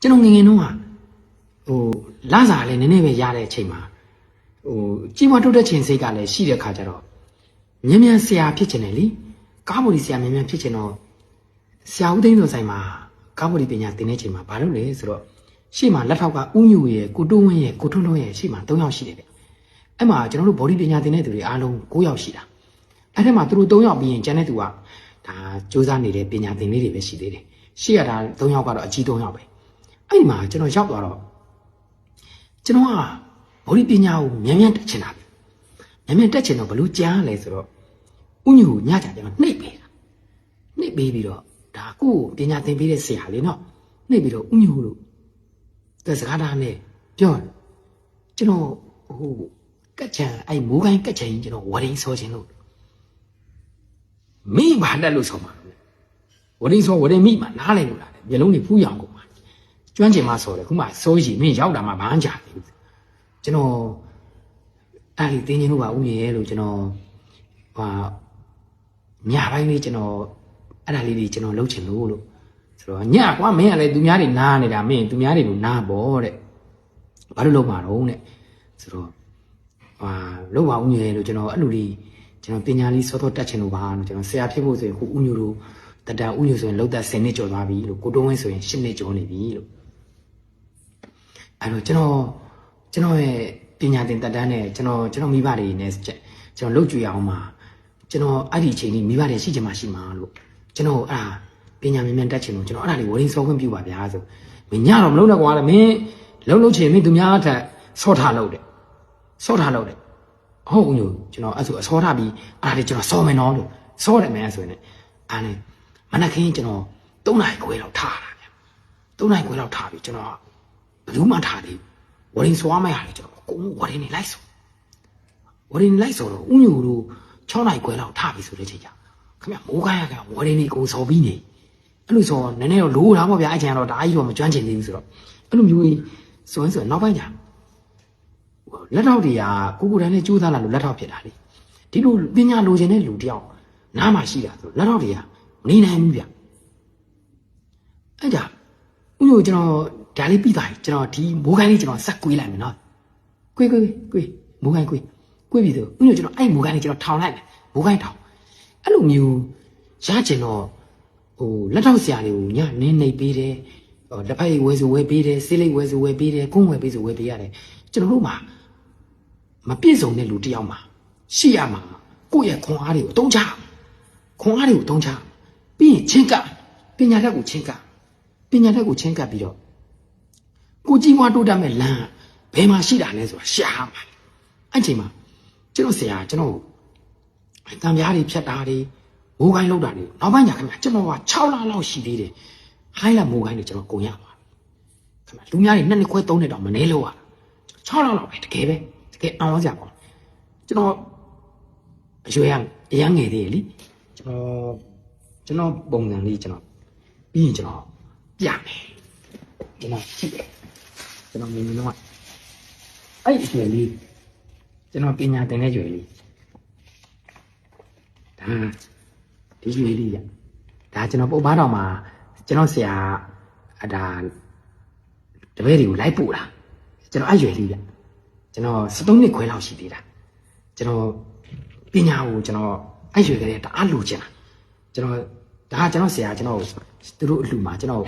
ကျွန်တော်ငငယ်တုန်းကလစားလည်းနည်းနည်းပဲရတဲ့အချိန်မှာကြီးမွားတိုးတက်ခြင်းစိတ်ကလည်းရှိတဲ့ခါကျတော့မြန်မြန်ဆရာဖြစ်ချင်တယ်လေကားဘော်ဒီဆရာမြန်မြန်ဖြစ်ချင်တော့ဆရာဦးသိန်းစောဆိုင်မှာကားဘော်ဒီပညာသင်တဲ့ချိန်မှာဘာလုပ်လဲဆိုတော့ရှေ့မှာလက်ထောက်ကဦးညိုရဲ့ကိုတိုးဝင်းရဲ့ကိုထွန်းထွန်းရဲ့ရှေ့မှာ3ယောက်ရှိတယ်ဗျအဲ့မှာကျွန်တော်တို့ဘော်ဒီပညာသင်တဲ့သူတွေအားလုံး9ယောက်ရှိတာအဲ့ထဲမှာသူတို့3ယောက်ပြီးရင်ကျန်တဲ့သူကဒါစူးစမ်းနေတဲ့ပညာသင်လေးတွေပဲရှိသေးတယ်ရှေ့ကဒါ3ယောက်ကတော့အကြီး3ယောက်ပဲအဲ့ဒီမှာကျွန်တော်ရောက်သွားတော့ကျွန်တော်ကဘော်ဒီပညာကိုမြန်မြန်တက်ချင်တာမြန်မြန်တက်ချင်တော့ဘလို့ကြားလဲဆိုတော့ဥညိုညကြကျွန်တော်နှိပ်ပေးတာနှိပ်ပေးပြီးတော့ဒါကိုပညာသင်ပေးတဲ့ဆရာလေးနော်နှိပ်ပြီးတော့ဥညိုလို့တဲ့စကားသားနဲ့ပြောကျွန်တော်ကက်ချန်အဲ့မိုးကိုင်းကက်ချန်ကြီးကျွန်တော်ဝရင်းဆောခြင်းလို့မိဘာတက်လို့ဆောမှာဝရင်းဆောဝရင်းမိမှာနားလဲလို့လားမျက်လုံးတွေဖူးရောင်ကုန်မှာကျွမ်းကျင်မှဆောတယ်ခုမှစိုးရီမင်းရောက်တာမှဘာမှကြားနေဘူးကျွန်တော်အဲ့ဒီတင်းချင်းလို့ပါဥမြင်ရဲ့လို့ကျွန်တော်ညပိုင်းလေးကျွန်တော်အဲ့ဒါလေးတွေကျွန်တော်လှုပ်ချင်လို့ဆိုတော့ညကွာမင်းကလည်းသူများတွေနားနေတာမင်းသူများတွေကိုနားပေါ့တဲ့ဘာလို့လုပ်မှာတော့တဲ့ဆိုတော့လုပ်ပါဥညွှဲလို့ကျွန်တော်အဲ့လိုလေးကျွန်တော်ပညာလေးစောစောတက်ချင်လို့ပါလို့ကျွန်တော်ဆရာဖြစ်ဖို့ဆိုရင်ခုဥညွှတို့တတဥညွှဆိုရင်လောက်သက်10နှစ်ကျော်သွားပြီလို့ကိုတုံးဝင်းဆိုရင်10နှစ်ကျော်နေပြီလို့အဲ့တော့ကျွန်တော်ရဲ့ပညာသင်တက်တန်းနဲ့ကျွန်တော်မိဘတွေနဲ့ကျွန်တော်လှုပ်ကြွေအောင်မှာကျွန်တော်အဲ့ဒီအချိန်လေးမိဘတွေရှိချင်မှရှိမှာလို့ကျွန်တော်ပညာမြန်မြန်တက်ချင်လို့ကျွန်တော်အဲ့ဒါလေးဝရင်းစောခွင့်ပြုပါဗျာဆိုမင်းညတော့မလုပ်နဲ့ကွာလေမင်းလုံးချင်မင်းသူများထက်ဆော့ထားလို့တဲ့ဆော့ထားလို့တဲ့ဟုတ်ဦးညိုကျွန်တော်အဲ့ဆိုအဆောထားပြီးအဲ့ဒါလေးကျွန်တော်စောမယ်နော်လို့စောတယ်မယ်ဆိုရင်အဲ့နဲ့မနက်ခင်းကျွန်တော်3 နာရီခွဲလောက်ထားတာဗျ3 နာရီခွဲလောက်ထားပြီးကျွန်တော်ဘယ်သူမှထားသေးဝရင်းစောမရလေကျွန်တော်ကိုဝရင်းနေလိုက်ဆိုဝရင်းလိုက်ဆိုတော့ဦးညိုတို့6 နာရီခွဲလောက်ထားပြီးဆိုတဲ့ချိန်ကျခင်ဗျမိုးခိုင်းရခင်ဝရင်းနေကိုစောပြီးနေအဲ့လိုဆိုနည်းနည်းတော့လိုးတာပေါ့ဗျာအဲ့ချိန်ကတော့ဒါကြီးတော့မကျွမ်းကျင်သေးဘူးဆိုတော့အဲ့လိုမျိုးဆိုရင်နောက်ပိုင်းကျလက်ထောက်တွေကကိုတန်းနဲ့ကြိုးစားလာလို့လက်ထောက်ဖြစ်တာလေဒီလိုပညာလိုချင်တဲ့လူတယောက်နားမှာရှိတာဆိုလက်ထောက်တွေကမနေနိုင်ဘူးဗျအဲ့ဒါဥညိုကျွန်တော်ဒါလေးပြီးသွားပြီကျွန်တော်ဒီမိုးခိုင်းလေးကျွန်တော်ဆက်ကွေးလိုက်မယ်နော်ကွေးမိုးခိုင်းကွေးပြီးဆိုဥညိုကျွန်တော်အဲ့မိုးခိုင်းလေးကျွန်တော်ထောင်လိုက်မယ်မိုးခိုင်းထောင်အဲ့လိုမျိုးရချင်တော့လက်ထောက်ဆရာတွေကိုညနင်းနေပေးတယ်လက်ဖက်ရည်ဝဲဆိုဝဲပေးတယ်ဆေးလိပ်ဝဲဆိုဝဲပေးတယ်ကုန်းဝဲပေးဆိုဝဲပေးရတယ်ကျွန်တော်တို့မှာမပြည့်စုံတဲ့လူတယောက်မှာရှိရမှာကိုယ့်ရဲ့ခွန်အားတွေကိုအသုံးချပြီးရင်ချင်းကပညာတတ်ကိုချင်းကပြီးတော့ကိုကြီးမွားတိုးတက်မဲ့လမ်းဘယ်မှာရှိတာလဲဆိုတာရှာမှာအဲ့ချိန်မှာကျွန်တော်ဆရာကျွန်တော်တံပြားတွေဖြတ်တာတွေမိုးကိုင်းလောက်တာတွေနောက်ပိုင်းညာခင်ဗျကျွန်တော်က6 လလောက်ရှိသေးတယ်ဟိုင်းလာမိုးကိုင်းတွေကျွန်တော်ကုန်ရပါခင်ဗျလူများတွေ2 နှစ်ခွဲ3 နှစ်တောင်မနေလို့ရ6 လလောက်ပဲတကယ်အောင်စရာပေါ့ကျွန်တော်အရွယ်အရန်ငယ်သေးတယ်လीကျွန်တော်ပုံစံလေးကျွန်တော်ပြီးရင်ကျွန်တော်ပြမယ်ကျွန်တော်ကြည့်တယ်ကျွန်တော်မြင်တော့အဲ့အရွယ်လေးကျွန်တော်ပညာသင်တဲ့ရွယ်လေးဒါဒီရွယ်လေးဒါကျွန်တော်ပုတ်ပါတော်မှာကျွန်တော်ဆရာဒါတပည့်တွေကိုလိုက်ပို့တာကျွန်တော်အဲ့ရွယ်လေးကျွန်တော်73 နှစ်ခွဲလောက်ရှိသေးတာကျွန်တော်ပညာကိုကျွန်တော်အဲ့ရွယ်ကလေးတအားလိုချင်တာကျွန်တော်ဆရာကျွန်တော်သူတို့အလှမှာကျွန်တော်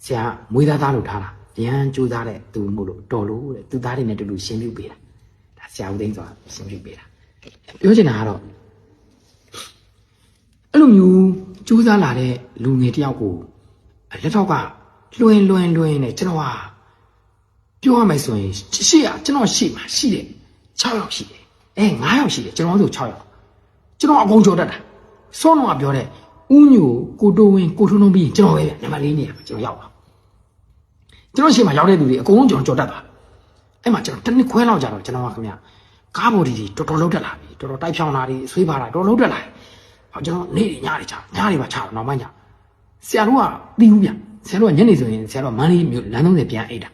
ဆရာမွေးသားလို့ထားတာရန်ကြိုးစားတဲ့သူမို့လို့တော်လို့တဲ့သူသားတွေနဲ့တူတူရှင်းပြပေးတာဒါဆရာဦးသိန်းဆိုတာရှင်းပြပေးတာပြောချင်တာကတော့အဲ့လိုမျိုးကြိုးစားလာတဲ့လူငယ်တယောက်ကိုလက်ထောက်ကလွှဲနေကျွန်တော်ဟာပြောရမယ်ဆိုရင်ကျွန်တော်ရှိမှာရှိတယ်6 ယောက်ရှိတယ်9 ယောက်ရှိတယ်ကျွန်တော်ဆို6 ယောက်ကျွန်တော်အကုန်ကြော်တတ်တာစောတော့ကပြောတဲ့ဥညိုကိုတိုးဝင်းကိုထွန်းထွန်းပြီးကျွန်တော်ပဲနံပါတ်4နေရာမှာကျွန်တော်ရောက်ပါကျွန်တော်ရှိမှာရောက်တဲ့လူတွေအကုန်လုံးကျွန်တော်ကြော်တတ်တာအဲ့မှာကျွန်တော်1 နှစ်ခွဲလောက်ကြာတော့ကျွန်တော်ကခင်ဗျကားဘော်ဒီတွေတော်တော်လောက်တက်လာပြီတော်တော်တိုက်ဖြောင်းလာတွေဆွေးပါလာတော်လောက်တက်လာဟောကျွန်တော်နေ့တွေညတွေချပါချတော့နောက်ပိုင်းကျဆရာတို့ကပြီးဘူးဗျဆရာတို့ကညနေဆိုရင်ဆရာတို့ကမန်းလေးမြို့လမ်း30ပြန်အိတ်တာ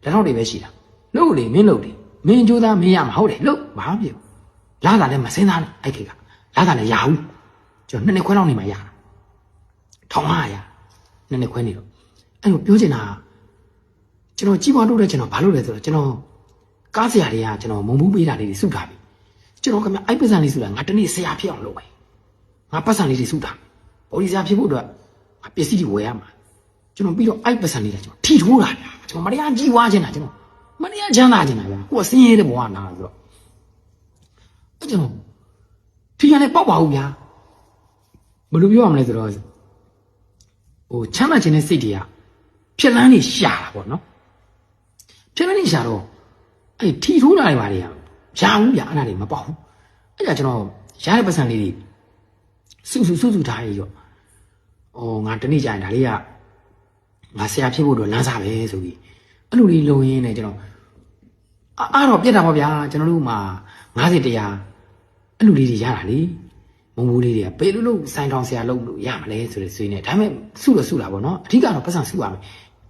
လက်ထောက်တွေပဲရှိတာလို့လေမင်းလို့လေမင်းကြိုးသားမင်းရမှာဟုတ်တယ်လို့မဟုတ်ဘူးလာတာလည်းမစင်းသားနဲ့အဲ့ခေတ်ကလာတာလည်းရဘူးကျွန်တော်2 နှစ်ခွဲလောက်နေမှရတာ1500 2 နှစ်ခွဲနေတော့အဲ့လိုပြောချင်တာ ကျွန်တော်ကြီးပွားတိုးတဲ့ကျွန်တော်ဘာလို့လဲဆိုတော့ကျွန်တော်ကားဆရာတွေကကျွန်တော်မုံဘူးပေးတာလေးတွေစုထားပြီကျွန်တော်ခင်ဗျအဲ့ပတ်စံလေးစုတာငါတနေ့ဆရာဖြစ်အောင်လုပ်မယ်ငါပတ်စံလေးတွေစုထားဘော်ဒီဆရာဖြစ်ဖို့အတွက်ငါပစ္စည်းတွေဝယ်ရမှာကျွန်တော်ပြီးတော့အဲ့ပတ်စံလေးတွေကျွန်တော်ထီထိုးတာဗျာကျွန်တော်မတရားကြီးွားခြင်းတာကျွန်တော်မတရားချမ်းသာခြင်းတာဗျာကိုယ်ကဆင်းရဲတဲ့ဘဝနာဆိုတော့အဲ့ကျွန်တော်ထီရနဲ့ပေါက်ပါဘူးဗျာဘယ်လိုပြောရမလဲဆိုတော့ဟိုချမ်းသာခြင်းတဲ့စိတ်တွေကဖြစ်လန်းနေရှာတာပေါ့နော်ဖြစ်လန်းနေရှာတော့အဲ့ထီထိုးတာတွေပါတွေကရဘူးဗျာအဲ့ဒါတွေမပေါက်ဘူးအဲ့ဒါကျွန်တော်ရတဲ့ပတ်စံလေးတွေစုထားရရောငါတနေ့ကြာရင်ဒါလေးကငါဆရာဖြစ်ဖို့တော့လမ်းစားပဲဆိုပြီးအဲ့လိုလေးလုံရင်းနဲ့ကျွန်တော်အားတော့ပြက်တာပေါ့ဗျာကျွန်တော်တို့မှာ90တရားအဲ့လိုလေးတွေရတာလေမုံဘူးလေးတွေကဘယ်လိုလုပ်စိုင်းထောင်ဆရာလုပ်လို့ရမလဲဆိုတဲ့ဆွေးနေဒါပေမဲ့စုတာပေါ့နော်အဓိကတော့ပတ်စံစုရမယ်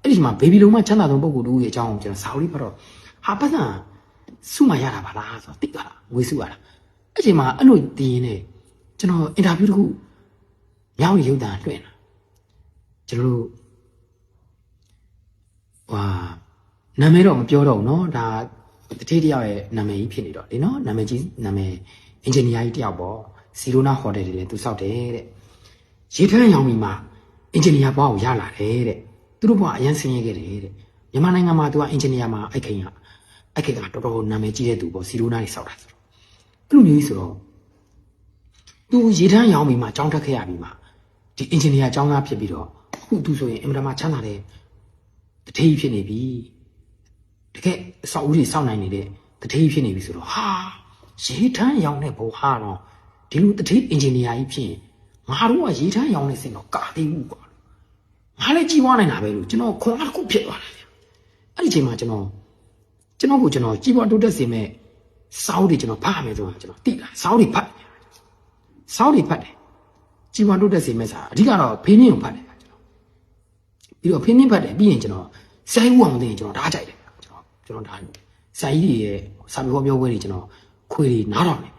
အဲ့ဒီမှာဘေဘီလုံးမချမ်းသာဆုံးပုံကူတူရဲ့အကြောင်းကျွန်တော်စာအုပ်လေးဖတ်တော့ဟာပတ်စံစုမှရတာပါလားဆိုတော့သိတာငွေစုရတာအဲ့ချိန်မှာအဲ့လိုတည်ရင်းနဲ့ကျွန်တော်အင်တာဗျူးတစ်ခုမြောက်ရုပ်တံလွှင့်တာကျွန်တော်တို့နာမည်တော့မပြောတော့ဘူးเนาะဒါတတိတယောက်ရဲ့နာမည်ကြီးဖြစ်နေတော့လေเนาะနာမည်အင်ဂျင်နီယာကြီးတယောက်ပေါ့စီရိုနာဟိုတယ်တွေလည်းသူစောက်တယ်တဲ့ရေထမ်းရောင်ပြီးမှအင်ဂျင်နီယာဘွားကိုရလာတယ်တဲ့သူတို့ဘွားအရန်ဆင်းရဲခဲ့တယ်တဲ့မြန်မာနိုင်ငံမှာသူကအင်ဂျင်နီယာမှာအဲ့ခင်ကတော်တော်နာမည်ကြီးတဲ့သူပေါ့စီရိုနာကြီးစောက်တာဆိုတော့အဲ့လိုမျိုးကြီးဆိုတော့သူရေထမ်းရောင်ပြီးမှကြောင်းတက်ခဲ့ရပြီးမှဒီအင်ဂျင်နီယာကျောင်းသားဖြစ်ပြီးတော့အခုသူဆိုရင်အင်မတန်မှချမ်းသာတဲ့တထေးဖြစ်နေပြီတကယ်အဆောက်အဦတွေစောင့်နိုင်နေတဲ့တထေးဖြစ်နေပြီဆိုတော့ဟာရေထမ်းရောင်တဲ့ဘိုးဟာတော့ဒီလိုတထေးအင်ဂျင်နီယာကြီးဖြစ်ရင်ငါတို့ကရေထမ်းရောင်နေစင်တော့ကာသေးဘူးကွာငါလည်းကြည်ဝါနိုင်တာပဲလို့ကျွန်တော်ခွန်အားတစ်ခုဖြစ်သွားတယ်အဲ့ဒီချိန်မှာကျွန်တော်ကြည်ဝါတိုးတက်စေမဲ့စောင်းတွေကျွန်တော်ဖတ်ရမယ်ဆိုတာကျွန်တော်သိတာစောင်းတွေဖတ်တယ်ကြည်ဝါတိုးတက်စေမဲ့စာအဓိကတော့ဖေးနှင်းကိုဖတ်တယ်ကျွန်တော်ပြီးတော့ဖေးနှင်းဖတ်တယ်ပြီးရင်ကျွန်တော်စိုင်းဦးအောင်သိရင်ကျွန်တော်ဓာတ်ကြိုက်တယ်ကျွန်တော်ဓာတ်စိုင်းကြီးရဲ့စာပေဟောပြောပွဲတွေကျွန်တော်ခွေတွေနားထောင်တယ်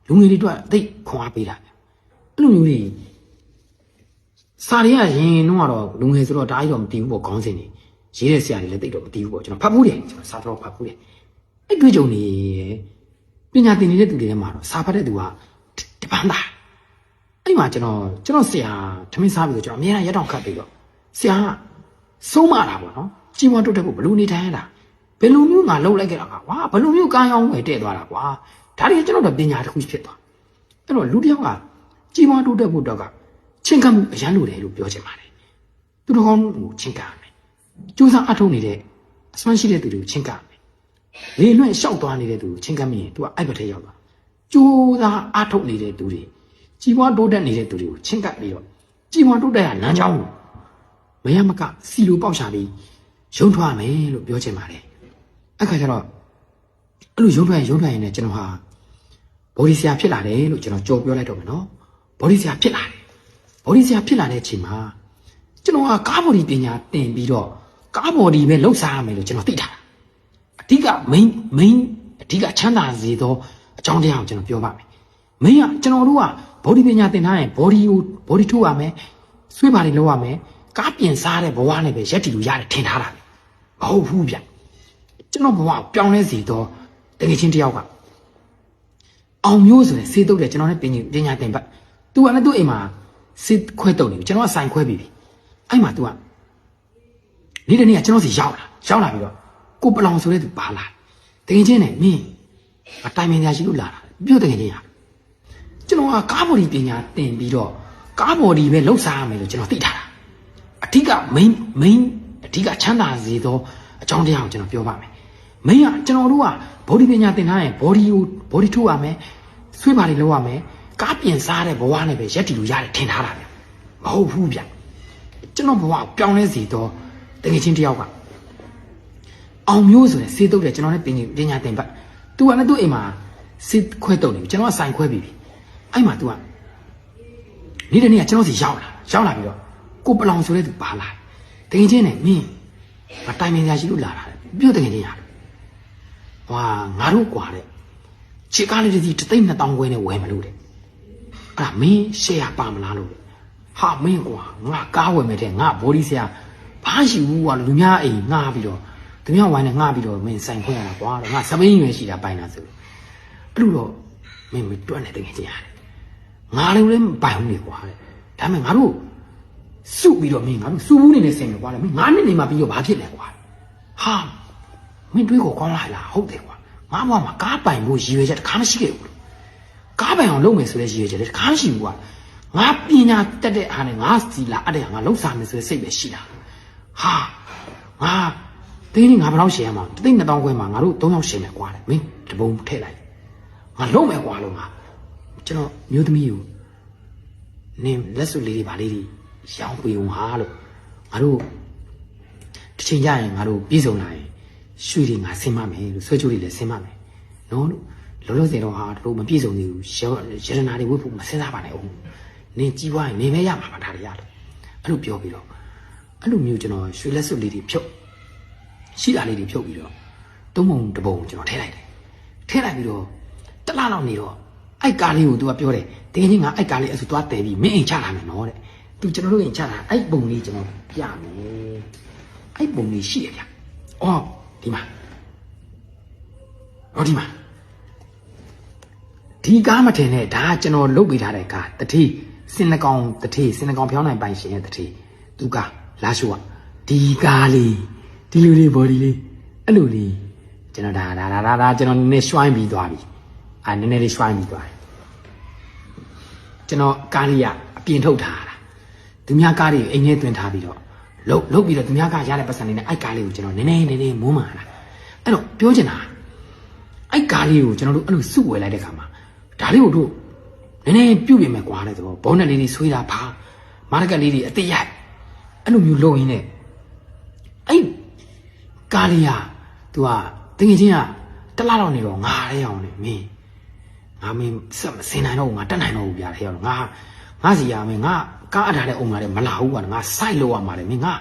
လူငယ်တွေအတွက်သိခွန်အားပေးတာအဲ့လိုမျိုးတွေစာတွေကရင်တော့လူငယ်ဆိုတော့ဓာတ်ကြီးတော့မတည်ဘူးပေါ့ခေါင်းစဉ်တွေရေးတဲ့ဆရာတွေလည်းသိတော့မတည်ဘူးပေါ့ကျွန်တော်ဖတ်ဘူးတယ်ကျွန်တော်စာတော့ဖတ်ဘူးတယ်အဲ့တွေ့ကြုံနေပညာသင်နေတဲ့သူတွေထဲမှာတော့စာဖတ်တဲ့သူကတပန်းသားအဲ့မှာကျွန်တော်ဆရာထမင်းစားပြီးတော့ကျွန်တော်အများအားရတောင်ခတ်ပြီးတော့ဆရာကဆုံးမတာပေါ့နော်ကြီးပွားတိုးတက်ဖို့ဘယ်လိုနေထိုင်ရတာဘယ်လိုမျိုးငါလှုပ်လိုက်ခဲ့တာကွာဘယ်လိုမျိုးကံရောင်းဝယ်တဲ့သွားတာကွာဒါတွေကျွန်တော်တို့ပညာတစ်ခုဖြစ်သွားအဲ့တော့လူတစ်ယောက်ကကြီးပွားတိုးတက်ဖို့တော့ကချင်းကပ်မှုအရန်လိုတယ်လို့ပြောချင်ပါတယ်သူတော်ကောင်းကိုချင်းကပ်မယ်ကြိုးစားအထုတ်နေတဲ့အစွမ်းရှိတဲ့သူတွေကိုချင်းကပ်မယ်လေလွင့်လျှောက်သွားနေတဲ့သူကိုချင်းကပ်မိရင်သူကအဲ့ဘက်ထဲရောက်သွားကြိုးစားအထုတ်နေတဲ့သူတွေကြီးပွားတိုးတက်နေတဲ့သူတွေကိုချင်းကပ်ပြီးတော့ကြီးပွားတိုးတက်ရလမ်းကြောင်းကိုမရမကစီလိုပေါက်ရှာပြီးရုံထွက်ရမယ်လို့ပြောချင်ပါတယ်အခါကျတော့အဲ့လိုရုံထွက်ရင်လည်းကျွန်တော်ဟာဘော်ဒီဆရာဖြစ်လာတယ်လို့ကျွန်တော်ကြော်ပြောလိုက်တော့မယ်နော်ဘော်ဒီဆရာဖြစ်လာတဲ့အချိန်မှာကျွန်တော်ကကားဘော်ဒီပညာသင်ပြီးတော့ကားဘော်ဒီပဲလှုပ်ရှားရမယ်လို့ကျွန်တော်သိထားတာအဓိက main အဓိကချမ်းသာစေသောအကြောင်းတရားကိုကျွန်တော်ပြောပါမယ် main ကကျွန်တော်တို့ကဘော်ဒီပညာသင်ထားရင်ဘော်ဒီထိုးရမယ်ဆွေးပါတွေလုပ်ရမယ်ကားပြင်စားတဲ့ဘဝနဲ့ပဲရက်တီလို့ရတယ်ထင်ထားတာမဟုတ်ဘူးဗျကျွန်တော်ဘဝပြောင်းလဲစေတော့တကယ်ချင်းတယောက်ကအောင်မျိုးဆိုတဲ့စေတုပ်တယ်ကျွန်တော်နဲ့ပညာသင်ပတ်သူကလည်းသူ့အိမ်မှာစေခွဲတုပ်နေပြီကျွန်တော်ကဆိုင်ခွဲပြီးပြီအဲ့မှာသူကနေ့တနေ့ကကျွန်တော်စီရောက်လာပြီးတော့ကိုပလောင်ဆိုတဲ့သူပါလာတကယ်ချင်းနဲ့မင်းအတိုင်ပင်ညာရှိလို့လာတာပြုတ်တကယ်ချင်းရကျွန်တော်ကကားဘော်ဒီပညာသင်ပြီးတော့ကားဘော်ဒီပဲလှုပ်ရှားရမယ်လို့ကျွန်တော်သိထားတာအဓိက main အဓိကချမ်းသာစေသောအကြောင်းတရားကိုကျွန်တော်ပြောပါမယ် main ကကျွန်တော်တို့ကဘော်ဒီပညာသင်ထားရင်ဘော်ဒီထိုးရမယ်ဆွေးပါတွေလုပ်ရမယ်ကားပြင်စားတဲ့ဘဝနဲ့ပဲရက်တီလို့ရတယ်ထင်ထားတာဗျမဟုတ်ဘူးဗျကျွန်တော်ဘဝပြောင်းလဲစေတော့တကယ်ချင်းတယောက်ကအောင်မျိုးဆိုတဲ့စေတုပ်တယ်ကျွန်တော်နဲ့ပညာသင်ပတ်သူကလည်းသူ့အိမ်မှာစေခွဲတုပ်နေပြီကျွန်တော်ကဆိုင်ခွဲပြီးပြီအဲ့မှာသူကနေ့တနေ့ကကျွန်တော်စီရောက်လာပြီးတော့ကိုပလောင်ဆိုတဲ့သူပါလာတကယ်ချင်းနဲ့မင်းအတိုင်ပင်ညာရှိလို့လာတာပြုတ်တကယ်ချင်းရတယ်ငါတို့ကွာတဲ့ခြေကားလေးတစ်စီး3,200ခွဲနဲ့ဝယ်မလို့တဲ့အဲ့ဒါမင်းရှယ်ယာပါမလားလို့ဟာမင်းကွာငါကားဝယ်မယ်တဲ့ငါဘော်ဒီဆရာဘာရှိဘူးကွာလူများအိမ်ငါပြီးတော့ သူများဝိုင်းနဲ့ငှပြီးတော့မင်းဆိုင်ခွင့်ရတာကွာတော့ငါစပိန်ရွယ်ရှိတာပိုင်တာဆိုအဲ့လိုတော့မင်းမတွက်နဲ့တကယ်ချင်းရတယ်ငါလည်းမပိုင်ဘူးလေကွာတဲ့ဒါပေမဲ့ငါတို့စုပြီးတော့မင်းငါတို့စုဘူးနေနေဆင်မယ်ကွာလေမင်း9နှစ်နေမှပြီးတော့ဘာဖြစ်လဲကွာဟာမင်းတွေးကိုကောင်းလာလားဟုတ်တယ်ကွာငါဘွားမှာကားပိုင်ဖို့ရည်ရွယ်ချက်တစ်ခါမရှိခဲ့ဘူးကားပိုင်အောင်လုပ်မယ်ဆိုတဲ့ရည်ရွယ်ချက်လည်းတစ်ခါမရှိဘူးကွာငါပညာတက်တဲ့အားနဲ့ငါစီလာအဲ့ဒါငါလှုပ်ရှားမယ်ဆိုတဲ့စိတ်ပဲရှိတာဟာငါတင်းနေငါဘယ်တော့ရှယ်ရမှာတိတ်2000ခွဲမှာငါတို့3ယောက်ရှယ်မယ်ကွာလေမင်းတပုံထည့်လိုက်ငါလုံးမယ်ကွာလုံးငါကျွန်တော်မျိုးသမီးကိုနင်းလက်စွပ်လေးတွေဗာလေးတွေရောင်းပေးအောင်ဟာလို့ငါတို့တစ်ချိန်ကျရင်ငါတို့ပြည်စုံလာရင်ရွှေတွေငါဆင်းမမယ်လို့ဆွဲချိုးတွေလည်းဆင်းမမယ်နော်လို့လောလောဆယ်တော့ဟာတို့မပြည်စုံသေးဘူးရတနာတွေဝတ်ဖို့မစဉ်းစားပါနဲ့ဦးနင်းကြီးပွားရင်နေမဲရမှာပါဒါတွေရတယ်အဲ့လိုပြောပြီးတော့အဲ့လိုမျိုးကျွန်တော်ရွှေလက်စွပ်လေးတွေဖြုတ်ရှိတာလေးတွေဖြုတ်ပြီးတော့သုံးပုံတစ်ပုံကျွန်တော်ထည့်လိုက်တယ်ထည့်လိုက်ပြီးတော့တစ်လလောက်နေတော့အိုက်ကားလေးကို तू ကပြောတယ်တင်းချင်းကအိုက်ကားလေးအဲ့ဆိုသွားတဲပြီးမင်းအိမ်ချလာမယ်နော်တဲ့ तू ကျွန်တော်တို့အိမ်ချလာအဲ့ပုံလေးကျွန်တော်ပြမယ်အဲ့ပုံလေးရှိရဗျအော်ဒီမှာဒီကားမထင်နဲ့ဒါကျွန်တော်လုတ်ပေးထားတဲ့ကားတတိစင်နှကောင်ဖျောင်းနိုင်ပိုင်ရှင်ရဲ့တတိသူကလာရှိုးကဒီကားလေးဒီလိုလေးဘော်ဒီလေးအဲ့လိုလေးကျွန်တော်ဒါကျွန်တော်နည်းနည်းရွှိုင်းပြီးသွားပြီနည်းနည်းလေးရွှိုင်းပြီးသွားတယ်ကျွန်တော်ကားလေးကအပြင်ထုတ်ထားတာသူများကားတွေအိမ်ထဲတွင်ထားပြီးတော့လုတ်ပြီးတော့သူများကားရတဲ့ပတ်စံလေးနဲ့အိုက်ကားလေးကိုကျွန်တော်နည်းနည်းမုန်းမာတာအဲ့တော့ပြောချင်တာအိုက်ကားလေးကိုကျွန်တော်တို့အဲ့လိုစုဝယ်လိုက်တဲ့ခါမှာဒါလေးကိုတို့နည်းနည်းပြုတ်ပြင်မယ်ကွာတဲ့ဆိုတော့ဘောနက်လေးတွေဆွေးတာဖာမားကတ်လေးတွေအသေးရိုက်အဲ့လိုမျိုးလုပ်ရင်းနဲ့အဲ့ကားလေးကသူကတကယ်ချင်းကတစ်လားလောက်နေတော့ငါရဲအောင်နေမင်းဆက်မစင်နိုင်တော့ဘူးငါတက်နိုင်တော့ဘူးဗျာထဲအောင်ငါစီရမင်းငါကားအထားတဲ့အုံလာတယ်မလာဘူးကွာငါစိုက်လို့ရမှာလေမင်းငါ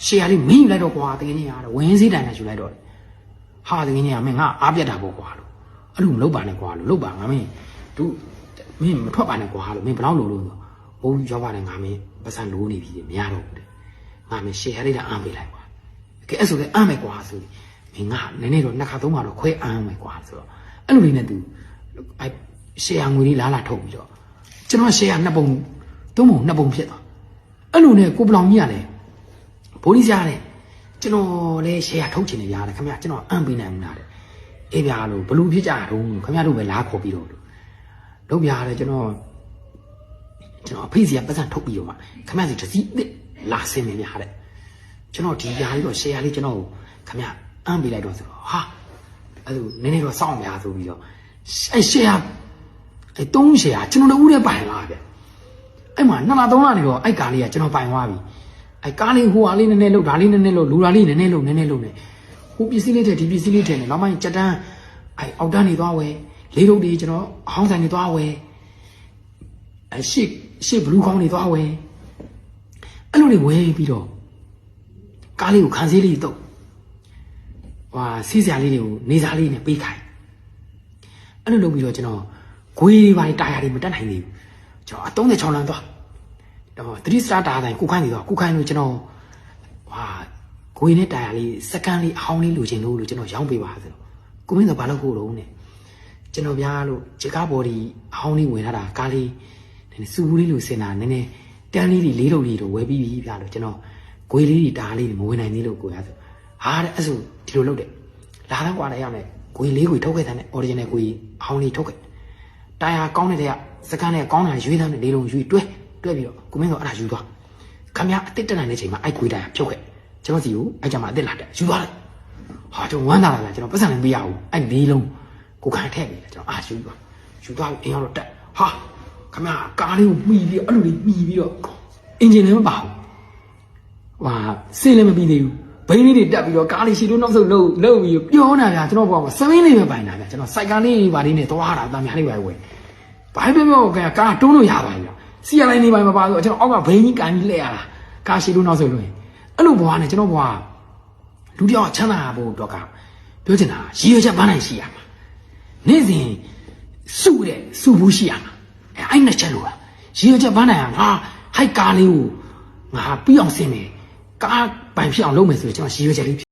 ရှယ်ယာလေးမင်းယူလိုက်တော့ကွာတကယ်ချင်းရတယ်ဝင်းစည်းတိုင်နဲ့ယူလိုက်တော့ဟာတကယ်ချင်းကမင်းငါအားပြတ်တာပေါ့ကွာလို့အဲ့လိုမလုပ်ပါနဲ့ကွာလို့လုပ်ပါငါမင်းတို့မင်းမထွက်ပါနဲ့ကွာလို့မင်းဘယ်တော့လို့ဘုံရောက်ပါနဲ့ငါမင်းပတ်စံလိုးနေပြီမရတော့ဘူးတဲ့ငါမင်းရှယ်ယာလေးလည်းအားပေးလိုက်ကွာကဲအဲ့ဆိုလည်းအားမယ်ကွာဆိုပြီးမင်းငါနည်းနည်းတော့2ခါ3ခါတော့ခွဲအားမယ်ကွာဆိုတော့အဲ့လိုလေးနဲ့ तू အဲ့ရှယ်ယာငွေလေးလာထုတ်ပြီးတော့ကျွန်တော်ရှယ်ယာ2ပုံ3ပုံ2ပုံဖြစ်သွားအဲ့လိုနဲ့ကိုပလောင်ကြီးကလည်းဘိုးကြီးကြားတယ်ကျွန်တော်လည်းရှယ်ယာထုတ်ချင်နေရတယ်ခင်ဗျာကျွန်တော်အံ့ပေးနိုင်မှာတဲ့အေးဗျာလို့ဘလူဖြစ်ကြတော့ခင်ဗျားတို့ပဲလာခေါ်ပြီးတော့လုပ်ပြရတယ်ကျွန်တော်အဖေစီကပတ်စံထုတ်ပြီးတော့မှခင်ဗျားစီတစ်စီးအစ်လာစင်းနေဗျာတဲ့ကျွန်တော်ဒီຢာလေးတော့ရှယ်ယာလေးကျွန်တော်ခင်ဗျားအံ့ပေးလိုက်တော့ဆိုတော့ဟာအဲ့လိုနည်းနည်းတော့စောင့်များဆိုပြီးတော့အဲ့ရှယ်ယာအဲ့3ရှယ်ယာကျွန်တော်တို့ဦးထဲပိုင်လာဗျအဲ့မှာ2လ3လနေတော့အဲ့ကားလေးကကျွန်တော်ပိုင်သွားပြီအဲ့ကားလေးဟိုဟာလေးနည်းနည်းလှုပ်ဒါလေးနည်းနည်းလှုပ်လူဓာလေးနည်းနည်းလှုပ်နေဟိုပစ္စည်းလေးတဲ့ဒီပစ္စည်းလေးတဲ့နောက်ပိုင်းကြက်တန်းအဲ့အောက်တန်းနေသွားဝဲလေးတို့တွေကျွန်တော်အဟောင်းဆိုင်နေသွားဝဲအဲ့ရှစ်ဘလူးကောင်းနေသွားဝဲအဲ့လိုတွေဝဲပြီးတော့ကားလေးကိုခံစည်းလေးတုပ်ဟာစီးစရာလေးတွေကိုနေစားလေးနဲ့ပေးခိုင်းအဲ့လိုလုပ်ပြီးတော့ကျွန်တော်ဂွေးတွေပါတာယာတွေမတက်နိုင်သေးဘူးကျွန်တော်36လမ်းသွားတော့3 star တာတိုင်းကိုခိုင်းနေတော့ကိုခိုင်းလို့ကျွန်တော်ဟာဂွေးနဲ့တာယာလေးစကန်လေးအဟောင်းလေးလိုချင်လို့ကျွန်တော်ရောင်းပေးပါဆိုတော့ကိုမင်းတော့ဘာလို့ကိုတော့နဲ့ကျွန်တော်ပြားလို့ဂျကားဘော်ဒီအဟောင်းလေးဝင်လာတာကားလေးနည်းနည်းစူဘူးလေးလိုစင်တာနည်းနည်းတန်းလေးတွေလေးလုံးလေးတော့ဝယ်ပြီးပြီပြလို့ကျွန်တော်ဂွေးလေးတွေတာလေးတွေမဝင်နိုင်သေးလို့ကိုရဆိုဟာတဲ့အဲ့ဆိုဒီလိုလုပ်တယ်လာတော့ကွာလည်းရောက်နေဂွေးလေးကိုထုတ်ခဲ့တဲ့ original ဂွေးအဟောင်းလေးထုတ်ခဲ့တာယာကောင်းတဲ့စကန်နဲ့ကောင်းတာရွေးတဲ့လေးလုံးရွေးတွဲပြီးတော့ကိုမင်းတော့အဲ့ဒါယူသွားခမရအစ်တက်နိုင်တဲ့ချိန်မှာအဲ့ဂွေးတာယာဖြုတ်ခဲ့ကျွန်တော်စီကိုအဲ့ကြမှာအစ်တက်လာတယ်ယူသွားတယ်ဟာကျွန်တော်ဝမ်းသာလာလားကျွန်တော်ပတ်စံလည်းမရဘူးအဲ့လေးလုံးကိုခံထည့်ပြီကျွန်တော်ယူသွားအင်းရောက်တော့တက်ဟာခမကားလေးကိုမှီပြီးအဲ့လိုလေးမှီပြီးတော့အင်ဂျင်လည်းမပါဘူးဟာစေးလည်းမပြီးသေးဘူးဘိန်းလေးတွေတက်ပြီးတော့ကားလေးရှီလို့နောက်ဆုံးလှုပ်ပြီးပြောနေတာဗျာကျွန်တော်ဘောကစမင်းလေးပဲပိုင်တာဗျာကျွန်တော်စိုက်ကလေးပါလေးနဲ့သွားတာတာများလေးပဲဝယ်ဘာပြောကားတွန်းလို့ရပါဗျာစီရလိုင်းနေပါမပါဆိုကျွန်တော်အောက်ကဘိန်းကြီးကန်ပြီးလှည့်ရတာကားရှီလို့နောက်ဆုံးလို့အဲ့လိုဘွားနဲ့ကျွန်တော်ဘွားလူတယောက်ချမ်းသာဖို့တော့ကပြောချင်တာရည်ရွယ်ချက်ပန်းနိုင်ရှိရမှာနေ့စဉ်စုဘူးရှိရမှာအဲ့နှစ်ချက်လို့လားရည်ရွယ်ချက်ပန်းနိုင်ငါဟိုက်ကားလေးကိုငါပြီးအောင်ဆင်းမယ်ကားပိုင်ဖြစ်အောင်လုပ်မယ်ဆိုရင်ကျွန်တော်ရည်ရွယ်ချက်လေး